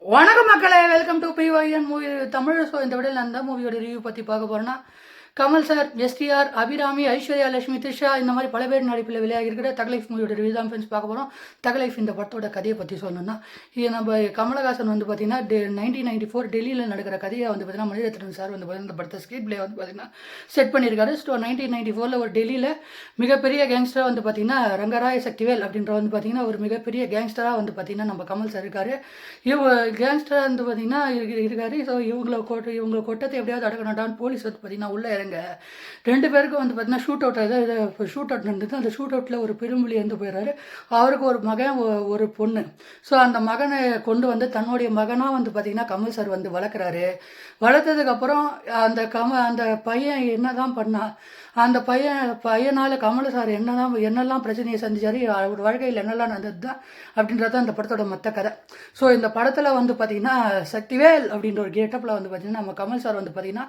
வணக்கம் மக்களே, welcome to BYN movie Tamil. So இந்த விடையில் அந்த மூவியோட ரிவ்யூ பற்றி பார்க்க போகிறோன்னா, கமல் சார், எஸ்டிஆர், அபிராமி, ஐஸ்வர்யா லட்சுமி, த்ரிஷா இந்த மாதிரி பல பேர் நடிப்பில் வெளியாகிருக்கிற தகலைஃப் மூவியோட ரிவ்யூ தான் ஃப்ரெண்ட்ஸ் பார்க்க போகிறோம். தகலைஃப் இந்த படத்தோட கதையை பற்றி சொல்லணும்னா, இது நம்ம கமலஹாசன் வந்து பார்த்தீங்கன்னா 1994 டெல்லியில் நடக்கிற கதையை வந்து பார்த்தீங்கன்னா மணிரத்னம் சார் வந்து பார்த்தீங்கன்னா இந்த படத்தை ஸ்கிரீன் பிளே வந்து பார்த்தீங்கன்னா செட் பண்ணியிருக்காரு. ஸோ 1994 ஒரு டெல்லியில் மிகப்பெரிய கேங்ஸ்டராக வந்து பார்த்தீங்கன்னா ரங்கராய சக்திவேல் அப்படின்ற வந்து பார்த்தீங்கன்னா ஒரு மிகப்பெரிய கேங்ஸ்டராக வந்து பார்த்தீங்கன்னா நம்ம கமல் சார் இருக்காரு. கேங்ஸ்டராக வந்து பார்த்தீங்கன்னா இருக்காரு. ஸோ இவங்களை கொட்டத்தை எப்படியாவது அடக்கணும்டான்னு போலீஸ் வந்து பார்த்தீங்கன்னா உள்ளே இறங்க 2 பேருக்கும் வந்து பார்த்தீங்கன்னா ஷூட் அவுட் நடந்தது. அந்த ஷூட் அவுட்டில் ஒரு பெரும்புலி இருந்து போயிடுறாரு. அவருக்கு ஒரு மகன் ஒரு பொண்ணு. ஸோ அந்த மகனை கொண்டு வந்து தன்னுடைய மகனாக வந்து பார்த்தீங்கன்னா கமல் சார் வந்து வளர்க்குறாரு. வளர்த்ததுக்கப்புறம் அந்த பையன் என்ன தான் பண்ணா, அந்த பையனால் கமல் சார் என்னெல்லாம் பிரச்சனையை சந்திச்சார், அவர் வாழ்க்கையில் என்னெல்லாம் நடந்தது தான் அப்படின்றது அந்த படத்தோட மொத்த கதை. ஸோ இந்த படத்தில் வந்து பார்த்திங்கன்னா சக்திவேல் அப்படின்ற ஒரு கெட்டப்பில் வந்து பார்த்திங்கன்னா நம்ம கமல் சார் வந்து பார்த்திங்கன்னா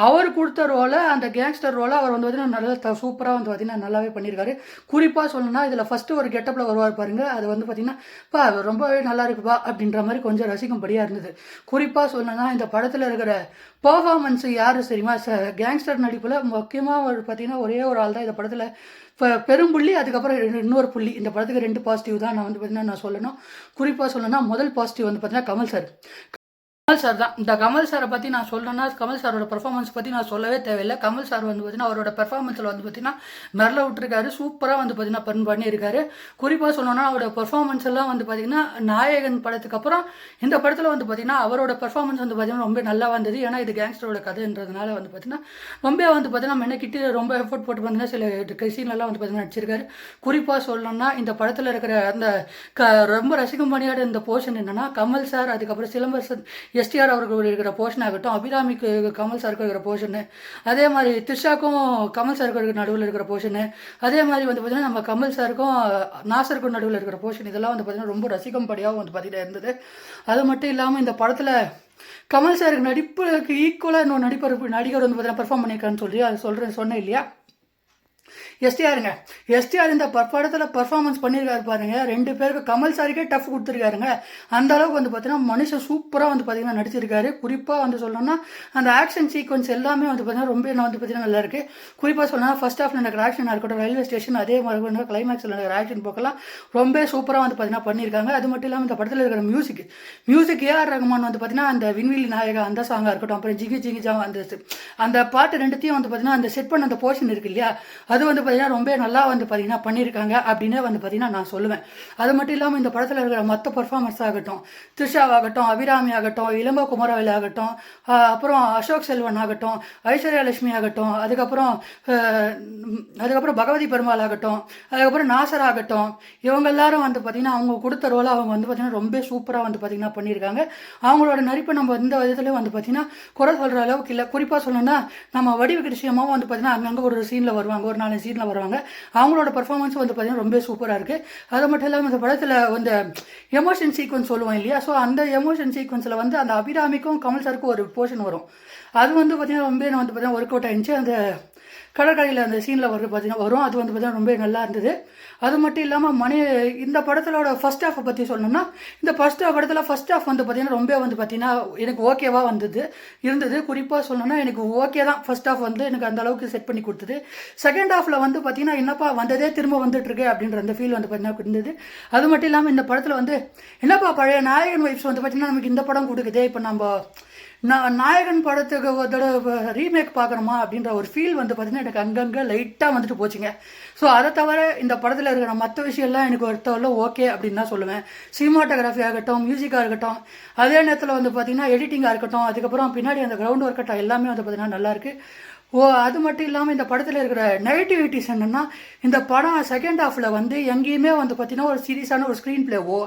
அவர் கொடுத்த ரோலை, அந்த கேங்ஸ்டர் ரோலை அவர் வந்து பார்த்திங்கன்னா நல்லா சூப்பராக வந்து பார்த்திங்கன்னா நல்லாவே பண்ணியிருக்காரு. குறிப்பாக சொல்லணும்னா இதில் ஃபஸ்ட்டு ஒரு கெட்டப்பில் வருவார் பாருங்க, அது வந்து பார்த்திங்கன்னா ரொம்பவே நல்லா இருக்குப்பா அப்படின்ற மாதிரி கொஞ்சம் ரசிக்கும்படியாக இருந்தது. குறிப்பாக சொல்லணும்னா இந்த படத்தில் இருக்கிற பர்ஃபார்மன்ஸு யார் தெரியுமா, கேங்ஸ்டர் நடிப்பில் முக்கியமாக பார்த்தீங்கன்னா ஒரே ஒரு ஆள் தான் இந்த படத்தில் பெரும்புள்ளி. அதுக்கப்புறம் இன்னொரு புள்ளி. இந்த படத்துக்கு 2 பாசிட்டிவ் தான் நான் வந்து பார்த்தீங்கன்னா நான் சொல்லணும். குறிப்பாக சொல்லணும்னா முதல் பாசிட்டிவ் வந்து பார்த்தீங்கன்னா கமல் சார் தான். இந்த கமல் சாரை பற்றி நான் சொல்லணும்னா, கமல் சாரோட பெர்ஃபார்மன்ஸ் பற்றி நான் சொல்லவே தேவையில்லை. கமல் சார் வந்து பார்த்தீங்கன்னா அவரோட பெர்ஃபார்மன்ஸில் வந்து பார்த்தீங்கன்னா மிரள விட்டுருக்காரு. சூப்பராக வந்து பார்த்தீங்கன்னா பண்ணியிருக்காரு. குறிப்பாக சொல்லணும்னா அவரோட பெர்ஃபார்மன்ஸ் எல்லாம் வந்து பார்த்தீங்கன்னா நாயகன் படத்துக்கு அப்புறம் இந்த படத்தில் வந்து பார்த்தீங்கன்னா அவரோட பெர்ஃபார்மன்ஸ் வந்து பார்த்தீங்கன்னா ரொம்ப நல்லா வந்தது. ஏன்னா இது கேங்ஸ்டரோட கதைன்றதுனால வந்து பார்த்தீங்கன்னா ரொம்ப வந்து பார்த்தீங்கன்னா மெனக்கிட்டு ரொம்ப எஃபோர்ட் போட்டு பார்த்தீங்கன்னா சில சீன்லாம் வந்து பார்த்தீங்கன்னா நடிச்சிருக்காரு. குறிப்பாக சொல்லணும்னா இந்த படத்தில் இருக்கிற அந்த ரொம்ப ரசிக்கும்படியான இந்த போர்ஷன் என்னன்னா, கமல் சார், அதுக்கப்புறம் சிலம்பரசன் எஸ்டிஆர் அவர்கள் இருக்கிற போர்ஷன் ஆகட்டும், அபிராமிக்கு கமல் சாருக்கு இருக்கிற போர்ஷனு, அதே மாதிரி த்ரிஷாக்கும் கமல் சாருக்கு நடுவில் இருக்கிற போர்ஷனு, அதே மாதிரி வந்து பார்த்திங்கன்னா நம்ம கமல் சாருக்கும் நாசருக்கும் நடுவில் இருக்கிற போர்ஷன், இதெல்லாம் வந்து பார்த்திங்கன்னா ரொம்ப ரசிக்கும்படியாகவும் வந்து பார்த்திங்கன்னா இருந்தது. அது மட்டும் இல்லாமல் இந்த படத்தில் கமல் சாருக்கு நடிப்புக்கு ஈக்குவலாக இன்னொரு நடிகர் வந்து பார்த்திங்கன்னா பெர்ஃபார்ம் பண்ணியிருக்கான்னு சொல்லி அது சொன்னேன் இல்லையா, எஸ்டிஆர் இந்த படத்தில் பர்ஃபார்மன்ஸ் பண்ணியிருக்காரு பாருங்க. 2 பேருக்கு கமல் சாருக்கே டஃப் கொடுத்துருக்காருங்க. அந்த அளவுக்கு வந்து பார்த்தீங்கன்னா மனுஷன் சூப்பராக வந்து பார்த்தீங்கன்னா நடிச்சிருக்காரு. குறிப்பாக வந்து சொல்லணும்னா அந்த ஆக்ஷன் சீக்வன்ஸ் எல்லாமே வந்து பார்த்தீங்கன்னா ரொம்ப வந்து பார்த்தீங்கன்னா நல்லா இருக்கு. குறிப்பாக சொல்லணும்னா ஃபர்ஸ்ட் ஹாஃப் நடக்கிற ஆக்ஷனாக இருக்கட்டும், ரயில்வே ஸ்டேஷன், அதே மாதிரி கிளைமேக்ஸில் நடக்கிற ஆக்ஷன் போக்கெல்லாம் ரொம்ப சூப்பராக வந்து பார்த்தீங்கன்னா பண்ணியிருக்காங்க. அது மட்டும் இல்லாமல் இந்த படத்தில் இருக்கிற மியூசிக் ஏஆர் ரகுமான் வந்து பார்த்தீங்கன்னா அந்த விண்வெளி நாயகா அந்த சாங்காக இருக்கட்டும், அப்புறம் ஜிகி ஜிகி ஜா அந்த பாட்டு 2த்தையும் வந்து பார்த்தீங்கன்னா அந்த செட் பண்ண அந்த போர்ஷன் இருக்கு இல்லையா, அது வந்து பார்த்தீங்கன்னா ரொம்ப நல்லா வந்து பார்த்தீங்கன்னா பண்ணியிருக்காங்க அப்படின்னு வந்து பார்த்தீங்கன்னா நான் சொல்லுவேன். அது மட்டும் இல்லாமல் இந்த படத்தில் இருக்கிற மற்ற பர்ஃபார்மன்ஸ் ஆகட்டும், த்ரிஷாவாகட்டும், அபிராமி ஆகட்டும், இளம்போ குமரவேல் ஆகட்டும், அப்புறம் அசோக் செல்வன் ஆகட்டும், ஐஸ்வர்யா லட்சுமி ஆகட்டும், அதுக்கப்புறம் பகவதி பெருமாள் ஆகட்டும், அதுக்கப்புறம் நாசர் ஆகட்டும், இவங்க எல்லாரும் வந்து பார்த்தீங்கன்னா அவங்க கொடுத்த ரோலை அவங்க வந்து பார்த்தீங்கன்னா ரொம்ப சூப்பராக வந்து பார்த்தீங்கன்னா பண்ணியிருக்காங்க. அவங்களோட நடிப்பை நம்ம இந்த விதத்துலேயும் வந்து பார்த்தீங்கன்னா குறை சொல்கிற அளவுக்கு இல்லை. குறிப்பாக சொல்லணும்னா நம்ம வடிவு கிருஷ்ணமாவும் வந்து பார்த்தீங்கன்னா அங்கங்கே ஒரு சீனில் வருவாங்க, ஒரு 4 சீனில் வருவாங்க. அவங்களோட பர்ஃபார்மன்ஸ் வந்து பார்த்தீங்கன்னா ரொம்ப சூப்பராக இருக்குது. அது மட்டும் இல்லாமல் இந்த படத்தில் வந்து எமோஷன் சீக்வன்ஸ் சொல்லுவோம் இல்லையா, ஸோ அந்த எமோஷன் சீக்வன்ஸில் வந்து அந்த அபிராமிக்கும் கமல் சாருக்கும் ஒரு போர்ஷன் வரும். அது வந்து பார்த்தீங்கன்னா ரொம்ப வந்து பார்த்தீங்கன்னா ஒர்க் அவுட் ஆயிடுச்சு. அந்த கடற்கரையில் அந்த சீனில் பார்த்தீங்கன்னா வரும். அது வந்து பார்த்தீங்கன்னா ரொம்ப நல்லா இருந்தது. அது மட்டும் இல்லாமல் இந்த படத்தோட ஃபர்ஸ்ட் ஹாஃபை பற்றி சொல்லணும்னா, இந்த படத்தில் ஃபர்ஸ்ட் ஹாஃப் வந்து பார்த்தீங்கன்னா ரொம்ப வந்து பார்த்தீங்கன்னா எனக்கு ஓகேவாக இருந்தது. குறிப்பாக சொல்லணும்னா எனக்கு ஓகே தான். ஃபர்ஸ்ட் ஹாஃப் வந்து எனக்கு அந்த அளவுக்கு செட் பண்ணி கொடுத்தது. செகண்ட் ஹாஃபில் வந்து பார்த்தீங்கன்னா என்னப்பா வந்ததே திரும்ப வந்துட்டுருக்கு அப்படின்ற அந்த ஃபீல் வந்து பார்த்தீங்கன்னா இருந்தது. அது மட்டும் இல்லாமல் இந்த படத்தில் வந்து என்னப்பா பழைய நாயகன் வைப்ஸ் வந்து பார்த்தீங்கன்னா நமக்கு இந்த படம் கொடுக்குதே, இப்போ நம்ம நாயகன் படத்துக்கு ஒரு ரீமேக் பார்க்குறோமா அப்படின்ற ஒரு ஃபீல் வந்து பார்த்தீங்கன்னா எனக்கு அங்கங்கே லைட்டாக வந்துட்டு போச்சுங்க. ஸோ அதை தவிர இந்த படத்தில் இருக்கிற மற்ற விஷயம்லாம் எனக்கு ஒருத்தவரை ஓகே அப்படின்னு தான் சொல்லுவேன். சினிமாட்டோகிராஃபி ஆகட்டும், மியூசிக்காக இருக்கட்டும், அதே நேரத்தில் வந்து பார்த்தீங்கன்னா எடிட்டிங்காக இருக்கட்டும், அதுக்கப்புறம் பின்னாடி அந்த கிரவுண்ட் ஒர்க் ஆகட்டும், எல்லாமே வந்து பார்த்தீங்கன்னா நல்லாயிருக்கு. அது மட்டும் இல்லாமல் இந்த படத்தில் இருக்கிற நெகட்டிவிட்டிஸ் என்னென்னா, இந்த படம் செகண்ட் ஹாஃபில் வந்து எங்கேயுமே வந்து பார்த்தீங்கன்னா ஒரு சீரியஸான ஒரு ஸ்க்ரீன் பிளேவோ,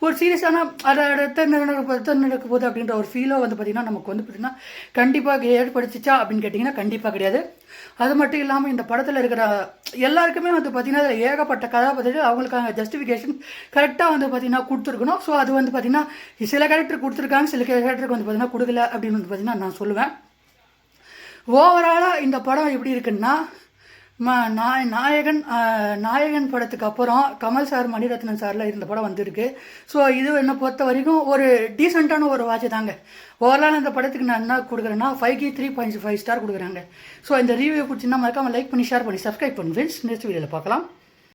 ஒரு சீரியஸான அதை நடக்க போகுது அப்படின்ற ஒரு ஃபீலோ வந்து பார்த்திங்கன்னா நமக்கு வந்து பார்த்திங்கன்னா கண்டிப்பாக ஏற்படுத்திச்சா அப்படின்னு கேட்டிங்கன்னா கண்டிப்பாக கிடையாது. அது மட்டும் இல்லாமல் இந்த படத்தில் இருக்கிற எல்லாருக்குமே வந்து பார்த்திங்கன்னா அதில் ஏகப்பட்ட கதாபாத்திரங்கள் அவங்களுக்கான ஜஸ்டிஃபிகேஷன் கரெக்டாக வந்து பார்த்திங்கன்னா கொடுத்துருக்கணும். ஸோ அது வந்து பார்த்திங்கன்னா சில கேரக்டர் கொடுத்துருக்காங்க, சில கேரக்டருக்கு வந்து பார்த்திங்கன்னா கொடுக்கல அப்படின்னு வந்து பார்த்திங்கன்னா நான் சொல்லுவேன். ஓவராலாக இந்த படம் எப்படி இருக்குன்னா, நாயகன் படத்துக்கு அப்புறம் கமல் சார் மணிரத்னம் சாரில் இந்த படம் வந்திருக்கு. ஸோ இது என்னை பொறுத்த வரைக்கும் ஒரு டீசெண்டான ஒரு வாட்ச் தாங்க. ஓவரால் இந்த படத்துக்கு நான் என்ன கொடுக்குறேன்னா 5க்கு 3.5 ஸ்டார் கொடுக்குறாங்க. ஸோ இந்த ரிவ்யூ பிடிச்சின்னா மறக்காமல் லைக் பண்ணி ஷேர் பண்ணி சப்ஸ்கிரைப் பண்ணி ஃப்ரெண்ட்ஸ். நெக்ஸ்ட் வீடியோவில் பார்க்கலாம்.